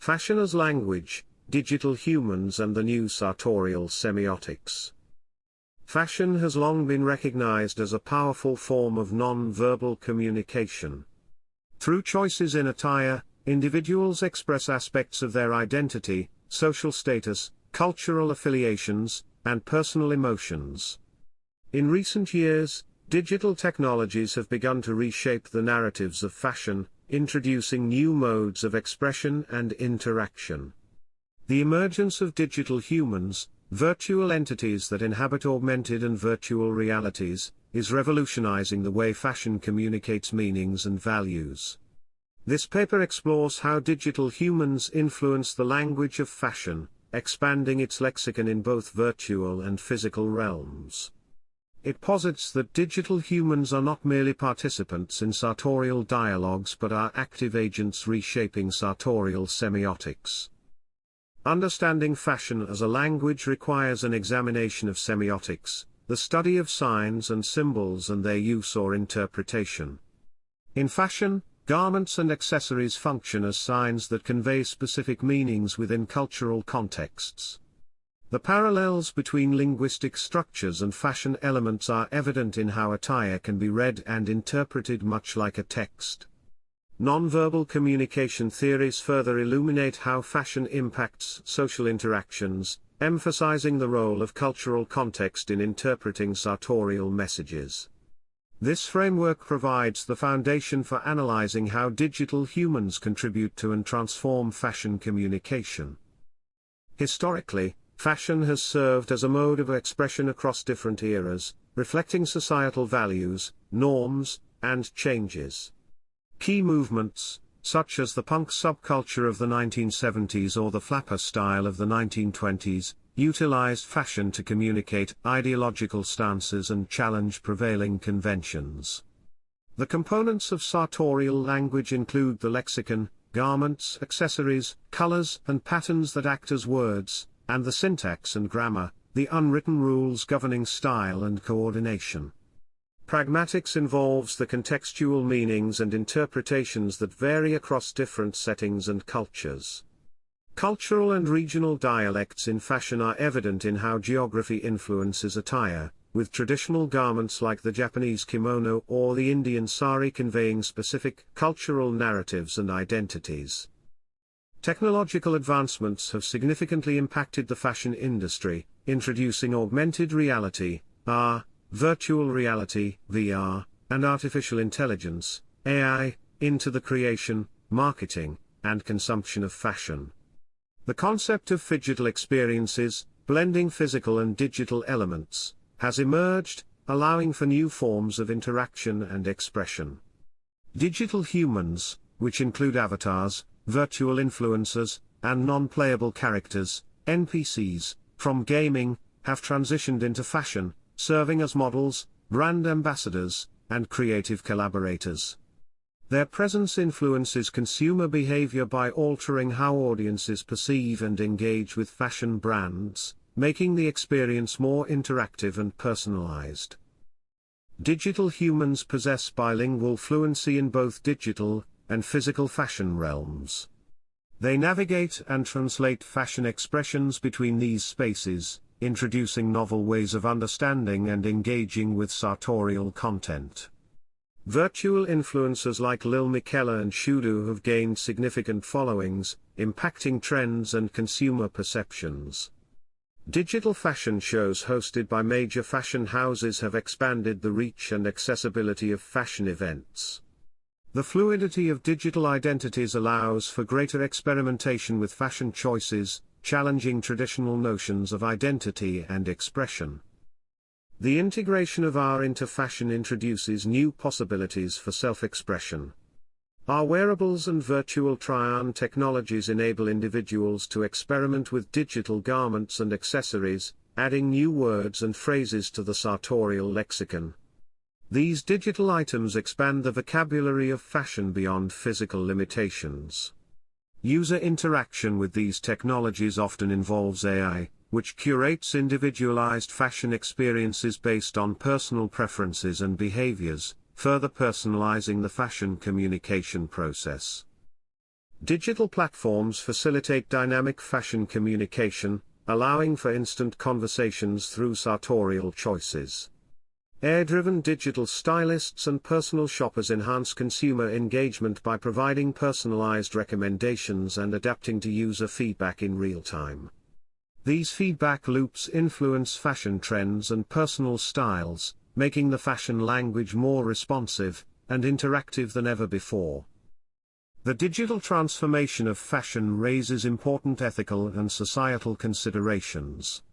Fashion as Language, Digital Humans and the New Sartorial Semiotics. Fashion has long been recognized as a powerful form of non-verbal communication. Through choices in attire, individuals express aspects of their identity, social status, cultural affiliations, and personal emotions. In recent years, digital technologies have begun to reshape the narratives of fashion, introducing new modes of expression and interaction. The emergence of digital humans, virtual entities that inhabit augmented and virtual realities, is revolutionizing the way fashion communicates meanings and values. This paper explores how digital humans influence the language of fashion, expanding its lexicon in both virtual and physical realms. It posits that digital humans are not merely participants in sartorial dialogues but are active agents reshaping sartorial semiotics. Understanding fashion as a language requires an examination of semiotics, the study of signs and symbols and their use or interpretation. In fashion, garments and accessories function as signs that convey specific meanings within cultural contexts. The parallels between linguistic structures and fashion elements are evident in how attire can be read and interpreted much like a text. Nonverbal communication theories further illuminate how fashion impacts social interactions, emphasizing the role of cultural context in interpreting sartorial messages. This framework provides the foundation for analyzing how digital humans contribute to and transform fashion communication. Historically, fashion has served as a mode of expression across different eras, reflecting societal values, norms, and changes. Key movements, such as the punk subculture of the 1970s or the flapper style of the 1920s, utilized fashion to communicate ideological stances and challenge prevailing conventions. The components of sartorial language include the lexicon, garments, accessories, colors and patterns that act as words, and the syntax and grammar, the unwritten rules governing style and coordination. Pragmatics involves the contextual meanings and interpretations that vary across different settings and cultures. Cultural and regional dialects in fashion are evident in how geography influences attire, with traditional garments like the Japanese kimono or the Indian sari conveying specific cultural narratives and identities. Technological advancements have significantly impacted the fashion industry, introducing augmented reality, AR, virtual reality, VR, and artificial intelligence, AI, into the creation, marketing, and consumption of fashion. The concept of phygital experiences, blending physical and digital elements, has emerged, allowing for new forms of interaction and expression. Digital humans, which include avatars, virtual influencers, and non-playable characters, NPCs, from gaming, have transitioned into fashion, serving as models, brand ambassadors, and creative collaborators. Their presence influences consumer behavior by altering how audiences perceive and engage with fashion brands, making the experience more interactive and personalized. Digital humans possess bilingual fluency in both digital and physical fashion realms. They navigate and translate fashion expressions between these spaces, introducing novel ways of understanding and engaging with sartorial content. Virtual influencers like Lil Miquela and Shudu have gained significant followings, impacting trends and consumer perceptions. Digital fashion shows hosted by major fashion houses have expanded the reach and accessibility of fashion events. The fluidity of digital identities allows for greater experimentation with fashion choices, challenging traditional notions of identity and expression. The integration of AR into fashion introduces new possibilities for self-expression. AR wearables and virtual try-on technologies enable individuals to experiment with digital garments and accessories, adding new words and phrases to the sartorial lexicon. These digital items expand the vocabulary of fashion beyond physical limitations. User interaction with these technologies often involves AI, which curates individualized fashion experiences based on personal preferences and behaviors, further personalizing the fashion communication process. Digital platforms facilitate dynamic fashion communication, allowing for instant conversations through sartorial choices. AI-driven digital stylists and personal shoppers enhance consumer engagement by providing personalized recommendations and adapting to user feedback in real time. These feedback loops influence fashion trends and personal styles, making the fashion language more responsive and interactive than ever before. The digital transformation of fashion raises important ethical and societal considerations.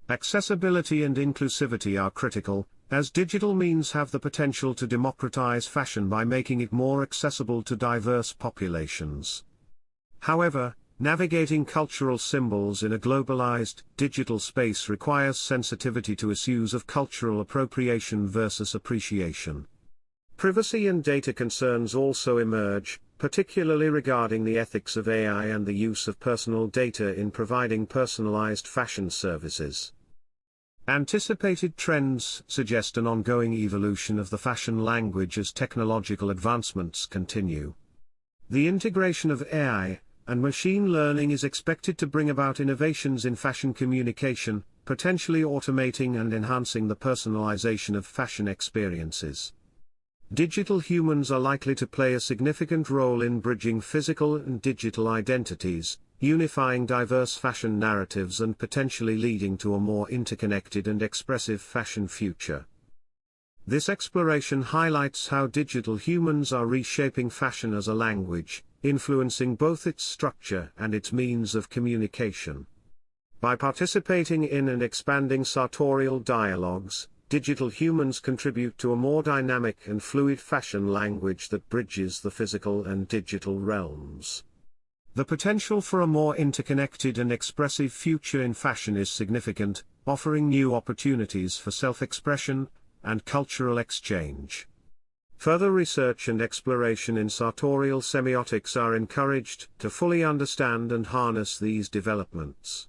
Accessibility and inclusivity are critical, as digital means have the potential to democratize fashion by making it more accessible to diverse populations. However, navigating cultural symbols in a globalized, digital space requires sensitivity to issues of cultural appropriation versus appreciation. Privacy and data concerns also emerge, particularly regarding the ethics of AI and the use of personal data in providing personalized fashion services. Anticipated trends suggest an ongoing evolution of the fashion language as technological advancements continue. The integration of AI and machine learning is expected to bring about innovations in fashion communication, potentially automating and enhancing the personalization of fashion experiences. Digital humans are likely to play a significant role in bridging physical and digital identities, unifying diverse fashion narratives and potentially leading to a more interconnected and expressive fashion future. This exploration highlights how digital humans are reshaping fashion as a language, influencing both its structure and its means of communication. By participating in and expanding sartorial dialogues, digital humans contribute to a more dynamic and fluid fashion language that bridges the physical and digital realms. The potential for a more interconnected and expressive future in fashion is significant, offering new opportunities for self-expression and cultural exchange. Further research and exploration in sartorial semiotics are encouraged to fully understand and harness these developments.